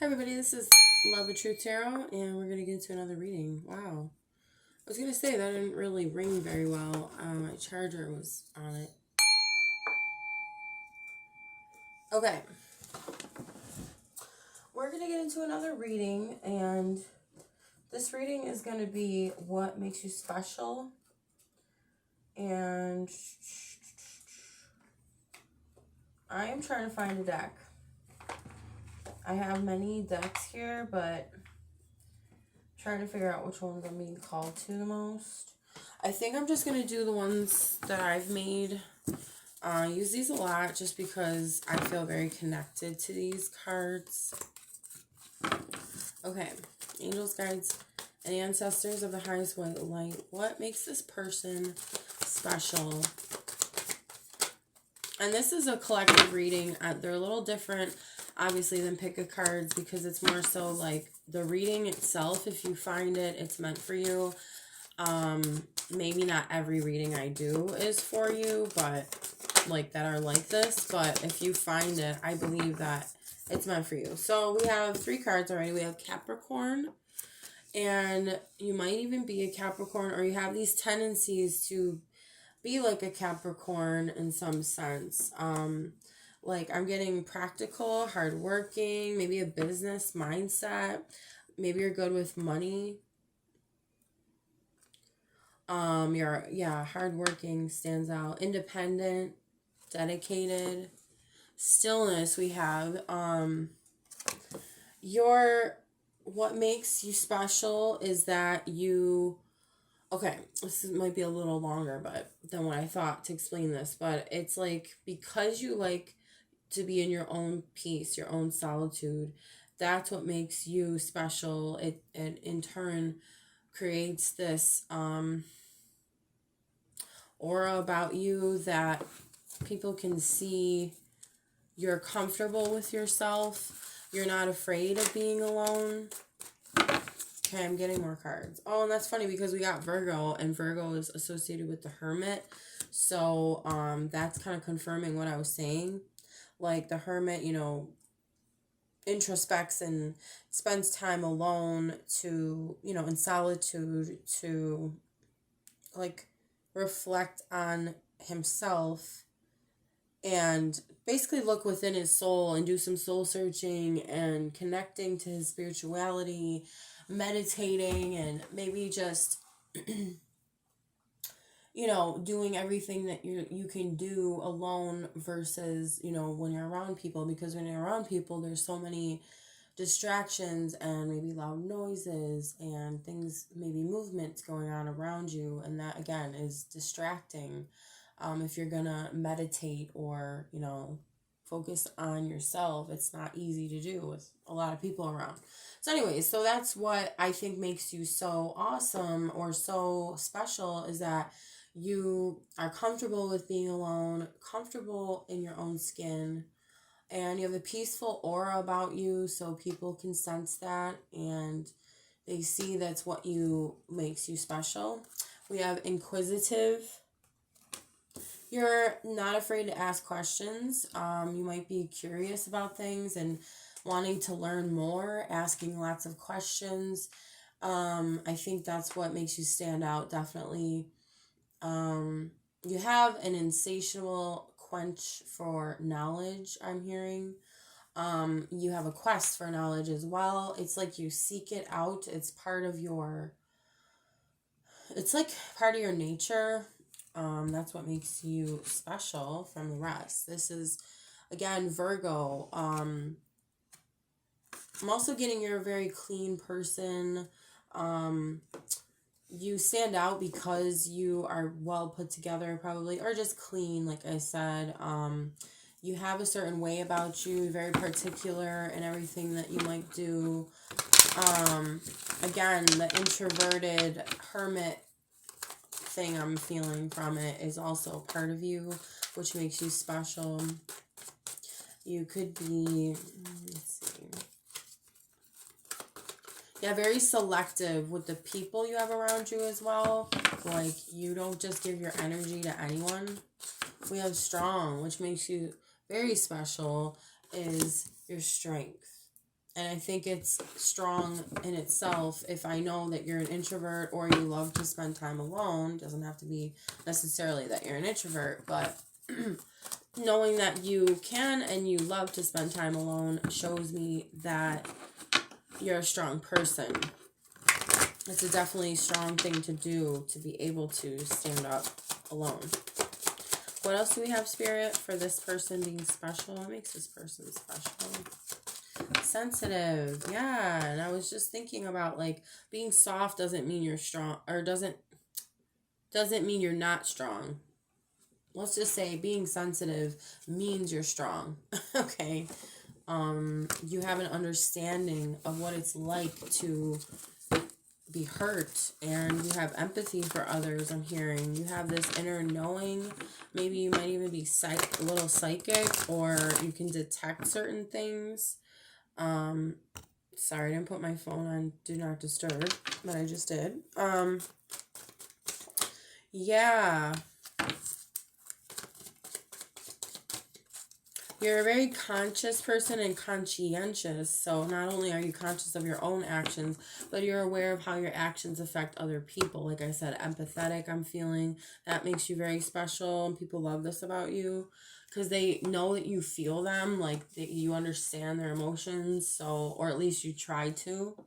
Hi everybody, this is Love of Truth Tarot, and we're gonna get into another reading. Wow, I was gonna say that didn't really ring very well. My charger was on it. Okay, we're gonna get into another reading, and this reading is gonna be what makes you special. And I am trying to find a deck. I have many decks here, but trying to figure out which ones I'm being called to the most. I think I'm just going to do the ones that I've made. I use these a lot just because I feel very connected to these cards. Okay, angels, guides, and ancestors of the highest white light. What makes this person special? And this is a collective reading. They're a little different, obviously, than pick a cards because it's more so like the reading itself. If you find it, it's meant for you. Maybe not every reading I do is for you, but like that are like this. But if you find it, I believe that it's meant for you. So we have 3 cards already. We have Capricorn, and you might even be a Capricorn, or you have these tendencies to be like a Capricorn in some sense. Like I'm getting practical, hardworking, maybe a business mindset. Maybe you're good with money. You're hardworking stands out. Independent, dedicated. Stillness we have. What makes you special is that you, okay, this might be a little longer than what I thought to explain this, but it's like because you like to be in your own peace, your own solitude, that's what makes you special. It in turn creates this aura about you that people can see. You're comfortable with yourself. You're not afraid of being alone. Okay, I'm getting more cards. Oh, and that's funny because we got Virgo, and Virgo is associated with the Hermit. So that's kind of confirming what I was saying. Like the Hermit, introspects and spends time alone to, in solitude to like reflect on himself and basically look within his soul and do some soul searching and connecting to his spirituality, meditating, and maybe just doing everything that you can do alone versus when you're around people, because when you're around people there's so many distractions and maybe loud noises and things, maybe movements going on around you, and that again is distracting. If you're gonna meditate or focus on yourself, it's not easy to do with a lot of people around. So anyways, so that's what I think makes you so awesome or so special, is that you are comfortable with being alone, comfortable in your own skin, and you have a peaceful aura about you, so people can sense that and they see that's what you makes you special. We have inquisitive. You're not afraid to ask questions. You might be curious about things and wanting to learn more, asking lots of questions. I think that's what makes you stand out, definitely. You have an insatiable quench for knowledge, I'm hearing. You have a quest for knowledge as well. It's like you seek it out. It's part of your nature. That's what makes you special from the rest. This is, again, Virgo. I'm also getting you're a very clean person. You stand out because you are well put together, probably, or just clean, like I said. You have a certain way about you, very particular in everything that you might do. Again, the introverted hermit thing I'm feeling from it is also part of you, which makes you special. You could be, let's see. Yeah, very selective with the people you have around you as well. Like, you don't just give your energy to anyone. We have strong, which makes you very special, is your strength. And I think it's strong in itself if I know that you're an introvert or you love to spend time alone. Doesn't have to be necessarily that you're an introvert, but knowing that you can and you love to spend time alone shows me that you're a strong person. It's a definitely strong thing to do, to be able to stand up alone. What else do we have, Spirit, for this person being special? What makes this person special? Sensitive. Yeah. And I was just thinking about, like, being soft doesn't mean you're strong, or doesn't mean you're not strong. Let's just say being sensitive means you're strong. Okay. You have an understanding of what it's like to be hurt, and you have empathy for others. I'm hearing you have this inner knowing. Maybe you might even be a little psychic, or you can detect certain things. Sorry, I didn't put my phone on do not disturb, but I just did. Yeah. You're a very conscious person and conscientious. So not only are you conscious of your own actions, but you're aware of how your actions affect other people. Like I said, empathetic, I'm feeling. That makes you very special, and people love this about you because they know that you feel them, like that you understand their emotions, so, or at least you try to.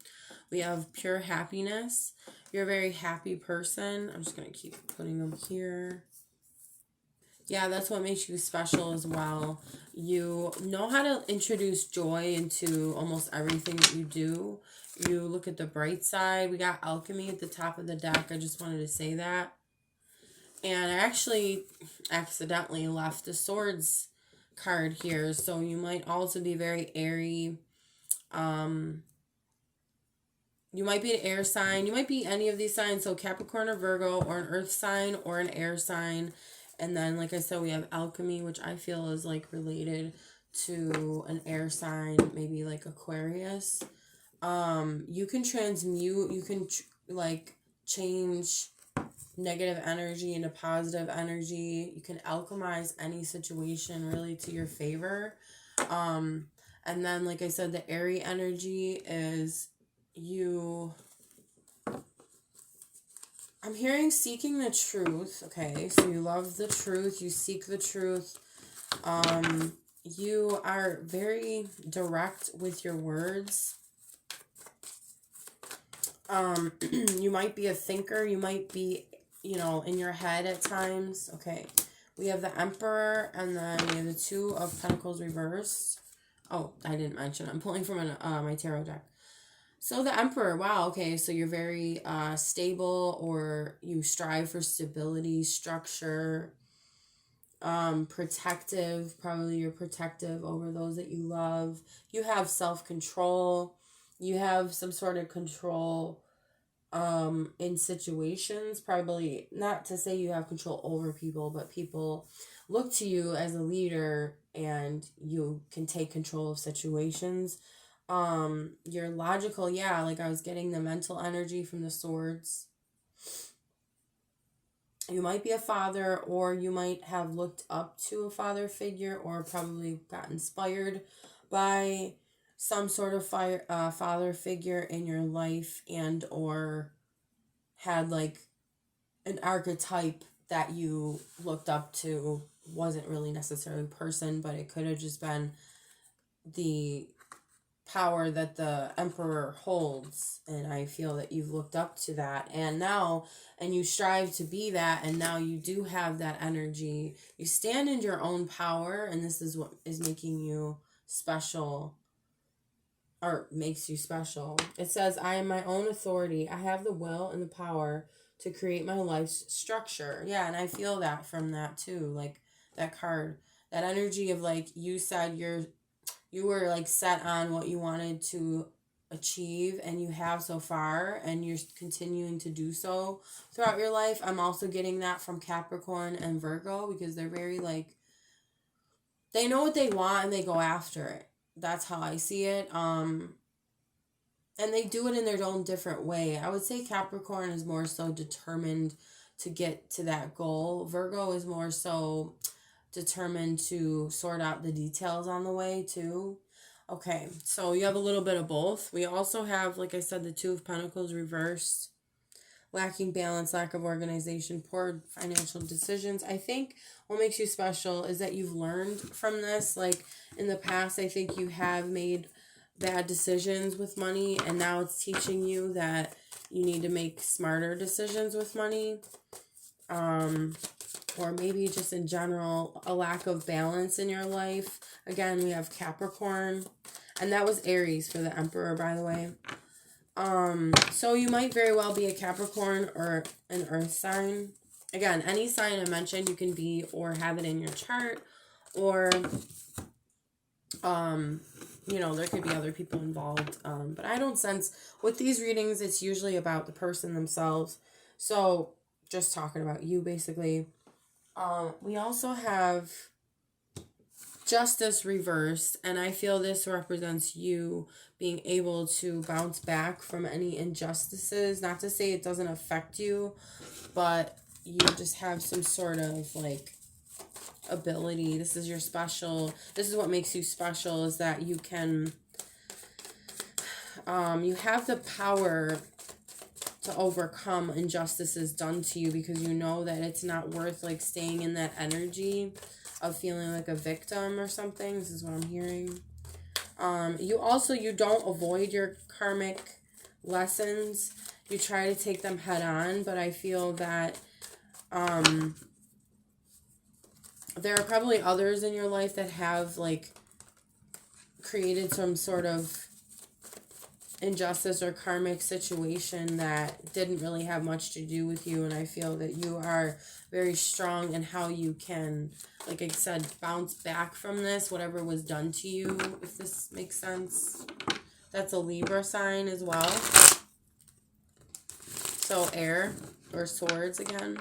We have pure happiness. You're a very happy person. I'm just going to keep putting them here. Yeah, that's what makes you special as well. You know how to introduce joy into almost everything that you do. You look at the bright side. We got alchemy at the top of the deck. I just wanted to say that. And I actually accidentally left the swords card here. So you might also be very airy. You might be an air sign. You might be any of these signs. So Capricorn or Virgo, or an earth sign or an air sign. And then, like I said, we have alchemy, which I feel is like related to an air sign, maybe like Aquarius. You can transmute, you can like change negative energy into positive energy. You can alchemize any situation really to your favor. And then, like I said, the airy energy is I'm hearing seeking the truth. Okay, so you love the truth, you seek the truth. You are very direct with your words. You might be a thinker, you might be, in your head at times. Okay, we have the Emperor, and then we have the Two of Pentacles reversed. Oh, I didn't mention, I'm pulling from my tarot deck. So the Emperor, wow, okay, so you're very stable, or you strive for stability, structure, protective, probably you're protective over those that you love. You have self-control. You have some sort of control in situations, probably not to say you have control over people, but people look to you as a leader and you can take control of situations. You're logical. Yeah, like I was getting the mental energy from the swords. You might be a father, or you might have looked up to a father figure, or probably got inspired by some sort of father figure in your life, and or had like an archetype that you looked up to. Wasn't really necessarily a person, but it could have just been the power that the Emperor holds, and I feel that you've looked up to that, and you strive to be that, and now you do have that energy. You stand in your own power, and this is what is making you special, or makes you special. It says, I am my own authority. I have the will and the power to create my life's structure. Yeah, and I feel that from that too, like that card, that energy of like you said you were like set on what you wanted to achieve, and you have so far, and you're continuing to do so throughout your life. I'm also getting that from Capricorn and Virgo, because they're very like, they know what they want and they go after it. That's how I see it. And they do it in their own different way. I would say Capricorn is more so determined to get to that goal. Virgo is more so determined to sort out the details on the way too. Okay, so you have a little bit of both. We also have, like I said, the Two of Pentacles reversed, lacking balance, lack of organization, poor financial decisions. I think what makes you special is that you've learned from this. Like in the past, I think you have made bad decisions with money, and now it's teaching you that you need to make smarter decisions with money. Or maybe just in general, a lack of balance in your life. Again, we have Capricorn, and that was Aries for the Emperor, by the way. So you might very well be a Capricorn or an earth sign. Again, any sign I mentioned, you can be or have it in your chart, or, there could be other people involved. But I don't sense, with these readings, it's usually about the person themselves. So just talking about you, basically. We also have Justice reversed, and I feel this represents you being able to bounce back from any injustices. Not to say it doesn't affect you, but you just have some sort of ability. This is what makes you special, is that you can, you have the power to overcome injustices done to you, because you know that it's not worth staying in that energy of feeling like a victim or something. This is what I'm hearing. You don't avoid your karmic lessons. You try to take them head on, but I feel that there are probably others in your life that have created some sort of injustice or karmic situation that didn't really have much to do with you, and I feel that you are very strong in how you can, like I said, bounce back from this, whatever was done to you, if this makes sense. That's a Libra sign as well. So air or swords again.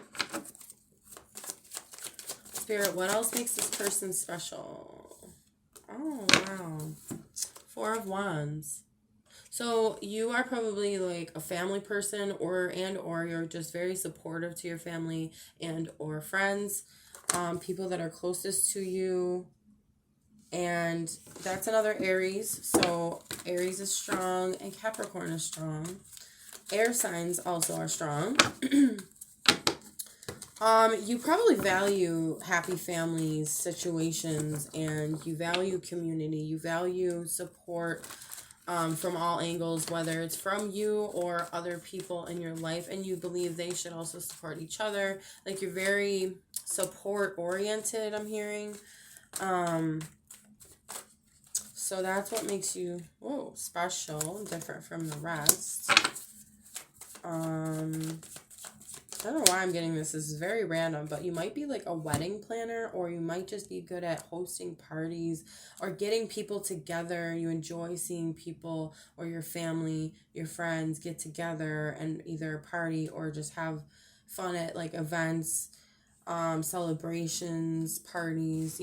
Spirit, what else makes this person special? Oh, wow. Four of Wands. So you are probably a family person, or you're just very supportive to your family and or friends, people that are closest to you. And that's another Aries. So Aries is strong and Capricorn is strong. Air signs also are strong. You probably value happy families, situations, and you value community. You value support from all angles, whether it's from you or other people in your life, and you believe they should also support each other. You're very support oriented, I'm hearing. So that's what makes you special, different from the rest. I don't know why I'm getting this. This is very random, but you might be a wedding planner, or you might just be good at hosting parties or getting people together. You enjoy seeing people or your family, your friends get together and either party or just have fun at events, celebrations, parties,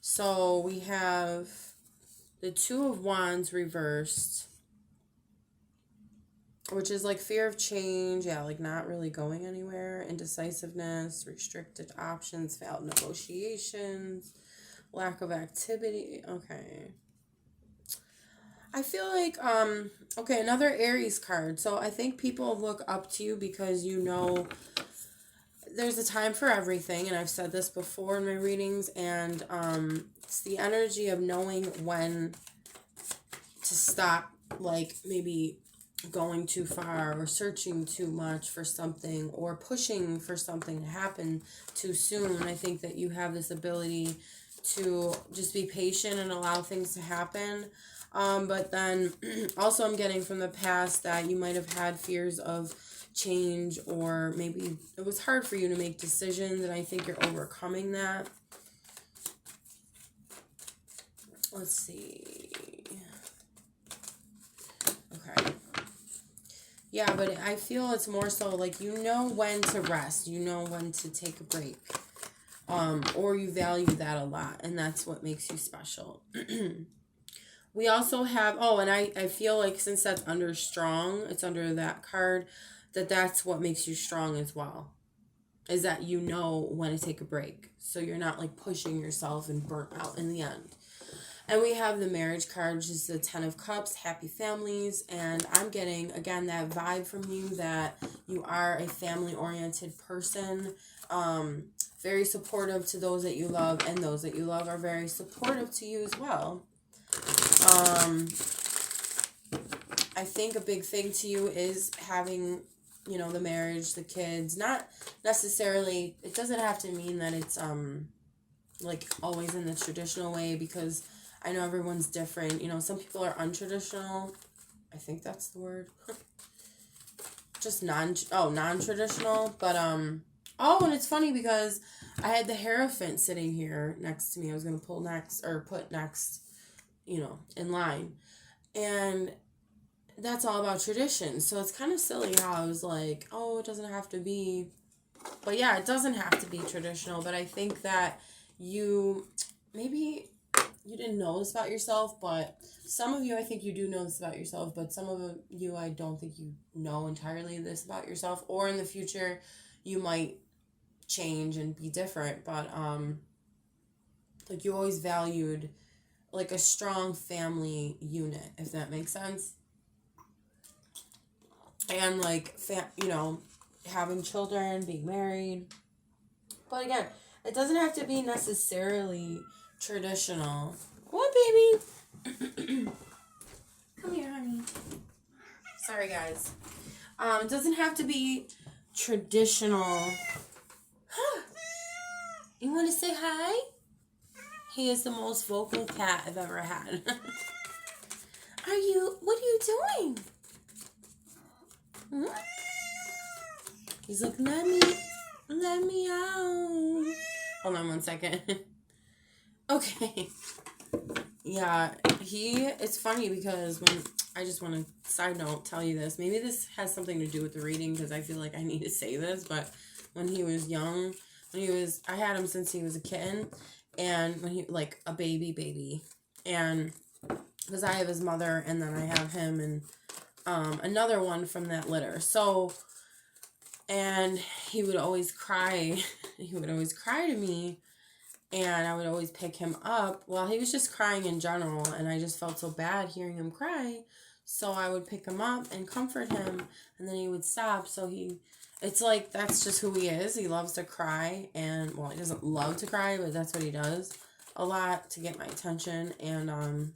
So we have the Two of Wands reversed, which is fear of change, not really going anywhere, indecisiveness, restricted options, failed negotiations, lack of activity. Okay. I feel another Aries card. So I think people look up to you because there's a time for everything, and I've said this before in my readings, and it's the energy of knowing when to stop, maybe going too far or searching too much for something or pushing for something to happen too soon. I think that you have this ability to just be patient and allow things to happen. But then also I'm getting from the past that you might have had fears of change, or maybe it was hard for you to make decisions, and I think you're overcoming that. Let's see. Okay. Yeah, but I feel it's more so when to rest, when to take a break, or you value that a lot, and that's what makes you special. We also have, and I feel since that's under strong, it's under that card, that's what makes you strong as well, is that when to take a break, so you're not pushing yourself and burnt out in the end. And we have the marriage card, which is the 10 of Cups, happy families. And I'm getting, again, that vibe from you that you are a family-oriented person. Very supportive to those that you love, and those that you love are very supportive to you as well. I think a big thing to you is having, you know, the marriage, the kids. Not necessarily, it doesn't have to mean that it's, like, always in the traditional way, because I know everyone's different. You know, some people are untraditional. I think that's the word. Just non-traditional. But, oh, and it's funny because I had the Hierophant sitting here next to me. I was going to pull next, or put next, you know, in line. And that's all about tradition. So it's kind of silly how I was like, oh, it doesn't have to be. But yeah, it doesn't have to be traditional. But I think that maybe you didn't know this about yourself, but some of you, I think you do know this about yourself, but some of you, I don't think you know entirely this about yourself, or in the future, you might change and be different, but, like, you always valued, like, a strong family unit, if that makes sense, and, like, you know, having children, being married, but again, it doesn't have to be necessarily traditional. What, baby? Come here, honey. Sorry, guys. It doesn't have to be traditional. You want to say hi? He is the most vocal cat I've ever had. What are you doing? Hmm? He's like, let me out. Hold on 1 second. Okay. Yeah, it's funny because I just want to, side note, tell you this. Maybe this has something to do with the reading because I feel like I need to say this, but when he was young, I had him since he was a kitten, and when he, like, a baby, and because I have his mother, and then I have him, and another one from that litter, so, and he would always cry, to me, and I would always pick him up. Well, he was just crying in general, and I just felt so bad hearing him cry, so I would pick him up and comfort him, and then he would stop, so it's like, that's just who he is. He loves to cry, and, well, he doesn't love to cry, but that's what he does a lot to get my attention, and,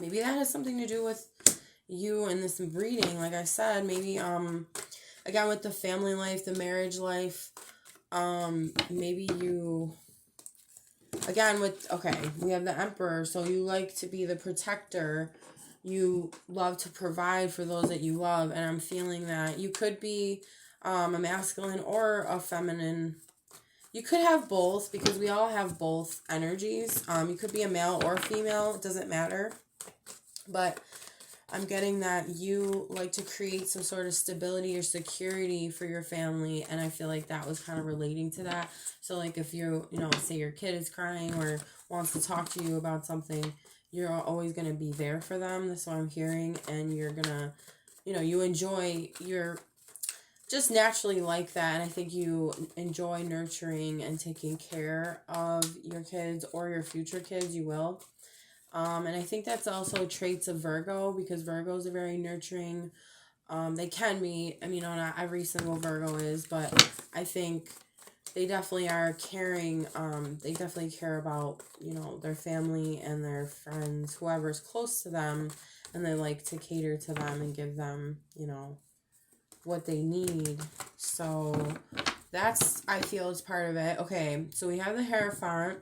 maybe that has something to do with you and this reading, like I said, maybe, again, with the family life, the marriage life, maybe you, again, we have the Emperor, so you like to be the protector, you love to provide for those that you love, and I'm feeling that you could be, a masculine or a feminine. You could have both, because we all have both energies. You could be a male or a female. It doesn't matter. But I'm getting that you like to create some sort of stability or security for your family. And I feel like that was kind of relating to that. So, like, if say your kid is crying or wants to talk to you about something, you're always going to be there for them. That's what I'm hearing. And you're going to, you're just naturally like that, and I think you enjoy nurturing and taking care of your kids or your future kids. You will, and I think that's also traits of Virgo, because Virgos are very nurturing. They can be. I mean, not every single Virgo is, but I think they definitely are caring. They definitely care about their family and their friends, whoever's close to them, and they like to cater to them and give them what they need. So that's, I feel, is part of it. Okay, so we have the Hierophant.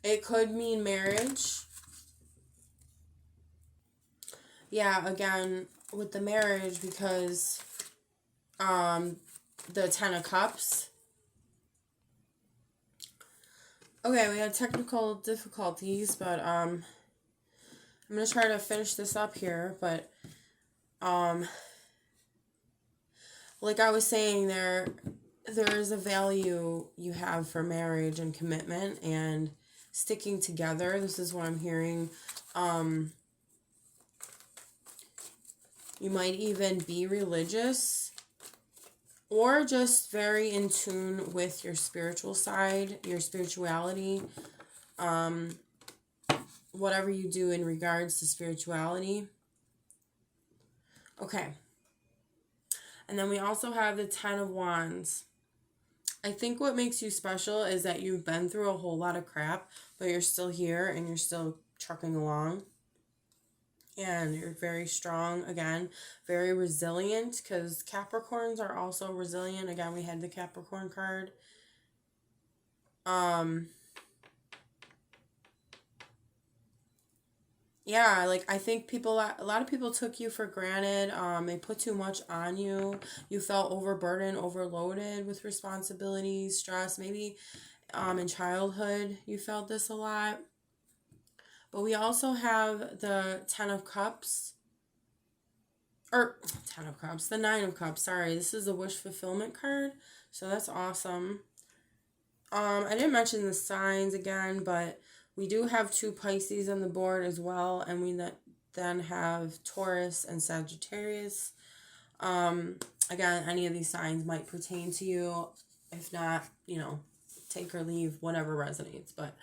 It could mean marriage. Yeah, again, with the marriage, because the 10 of Cups. Okay, we had technical difficulties, but I'm going to try to finish this up here, but like I was saying, there is a value you have for marriage and commitment and sticking together. This is what I'm hearing. You might even be religious or just very in tune with your spiritual side, your spirituality. whatever you do in regards to spirituality. Okay. And then we also have the Ten of Wands. I think what makes you special is that you've been through a whole lot of crap, but you're still here and you're still trucking along. And you're very strong, again, very resilient, because Capricorns are also resilient. Again, we had the Capricorn card. Yeah, like I think a lot of people took you for granted. They put too much on you. You felt overburdened, overloaded with responsibilities, stress. Maybe in childhood you felt this a lot. But we also have the Ten of Cups. Or Ten of Cups, the Nine of Cups. Sorry, this is the wish fulfillment card. So that's awesome. I didn't mention the signs again, but we do have 2 Pisces on the board as well, and we then have Taurus and Sagittarius. Again, any of these signs might pertain to you. If not, take or leave, whatever resonates. But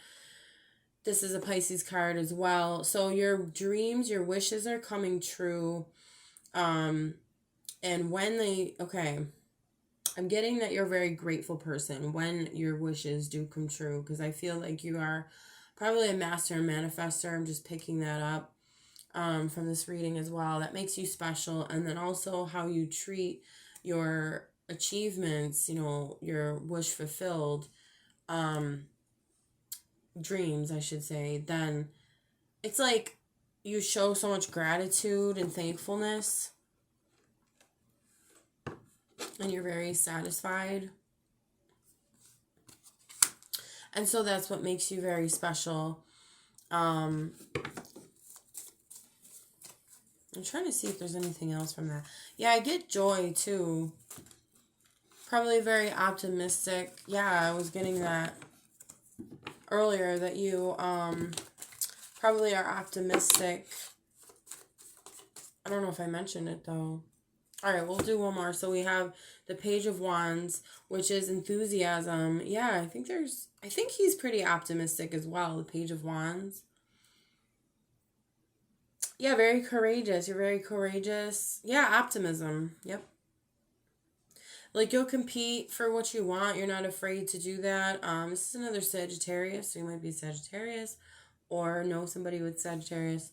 this is a Pisces card as well. So your dreams, your wishes are coming true. And when I'm getting that you're a very grateful person when your wishes do come true, because I feel like you are probably a master manifester. I'm just picking that up from this reading as well. That makes you special. And then also how you treat your achievements, your wish fulfilled dreams, I should say. Then it's like you show so much gratitude and thankfulness. And you're very satisfied. And so that's what makes you very special. I'm trying to see if there's anything else from that. Yeah, I get joy too. Probably very optimistic. Yeah, I was getting that earlier, that you probably are optimistic. I don't know if I mentioned it though. All right, we'll do one more. So we have the Page of Wands, which is enthusiasm. Yeah, I think he's pretty optimistic as well, the Page of Wands. Yeah, very courageous. You're very courageous. Yeah, optimism. Yep. Like, you'll compete for what you want. You're not afraid to do that. This is another Sagittarius, so you might be Sagittarius or know somebody with Sagittarius.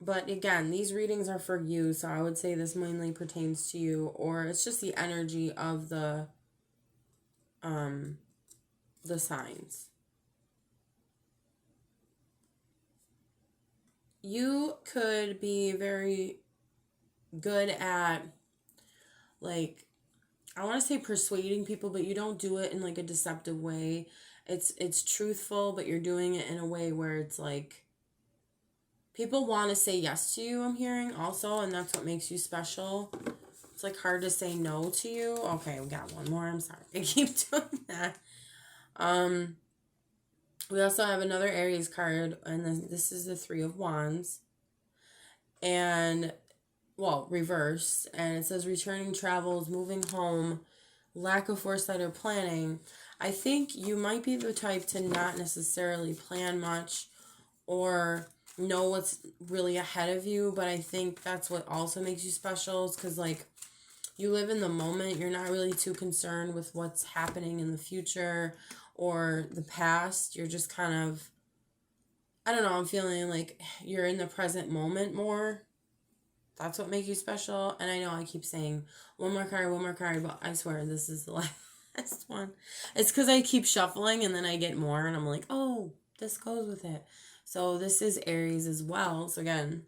But again, these readings are for you, so I would say this mainly pertains to you, or it's just the energy of the signs. You could be very good at, like, I want to say persuading people, but you don't do it in like a deceptive way. It's truthful, but you're doing it in a way where it's like people want to say yes to you, I'm hearing also, and that's what makes you special. It's like hard to say no to you. Okay, we got one more. I'm sorry. I keep doing that. We also have another Aries card, and then this is the Three of Wands. And, well, reverse. And it says returning travels, moving home, lack of foresight or planning. I think you might be the type to not necessarily plan much or know what's really ahead of you, but I think that's what also makes you special, is because, like, you live in the moment. You're not really too concerned with what's happening in the future or the past. You're just kind of, I don't know, I'm feeling like you're in the present moment more. That's what makes you special. And I know I keep saying one more card, but I swear this is the last one. It's because I keep shuffling and then I get more and I'm like, oh, this goes with it. So this is Aries as well. So again,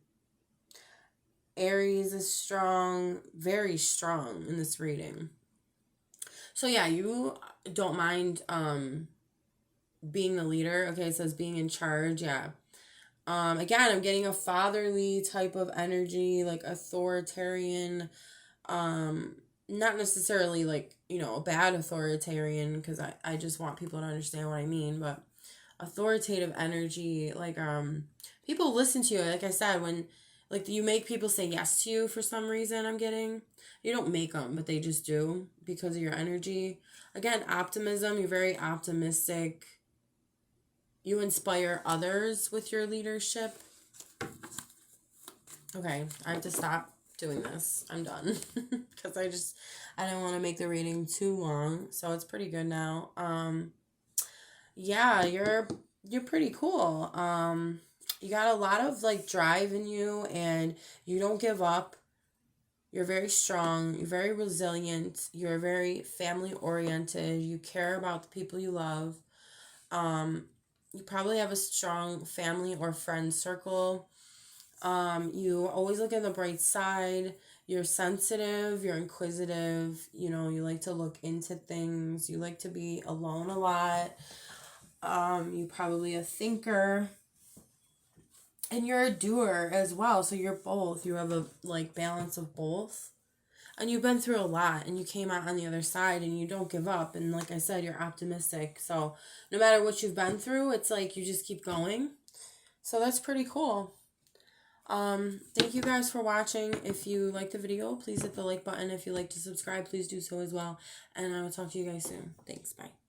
Aries is strong, very strong in this reading. So yeah, you don't mind being the leader. Okay, it says being in charge. Yeah. Again, I'm getting a fatherly type of energy, like authoritarian, not necessarily like, a bad authoritarian, because I just want people to understand what I mean, but authoritative energy, like, people listen to you, like I said, when, like, you make people say yes to you for some reason, I'm getting, you don't make them, but they just do, because of your energy. Again, optimism, you're very optimistic, You inspire others with your leadership. Okay, I have to stop doing this. I'm done. Because I don't want to make the reading too long. So it's pretty good now. Yeah, you're pretty cool. You got a lot of like drive in you, and you don't give up. You're very strong. You're very resilient. You're very family oriented. You care about the people you love. You probably have a strong family or friend circle. You always look at the bright side. You're sensitive. You're inquisitive. You know, you like to look into things. You like to be alone a lot. You're probably a thinker. And you're a doer as well. So you're both. You have a like balance of both. And you've been through a lot, and you came out on the other side, and you don't give up. And like I said, you're optimistic. So no matter what you've been through, it's like you just keep going. So that's pretty cool. Thank you guys for watching. If you like the video, please hit the like button. If you like to subscribe, please do so as well. And I will talk to you guys soon. Thanks. Bye.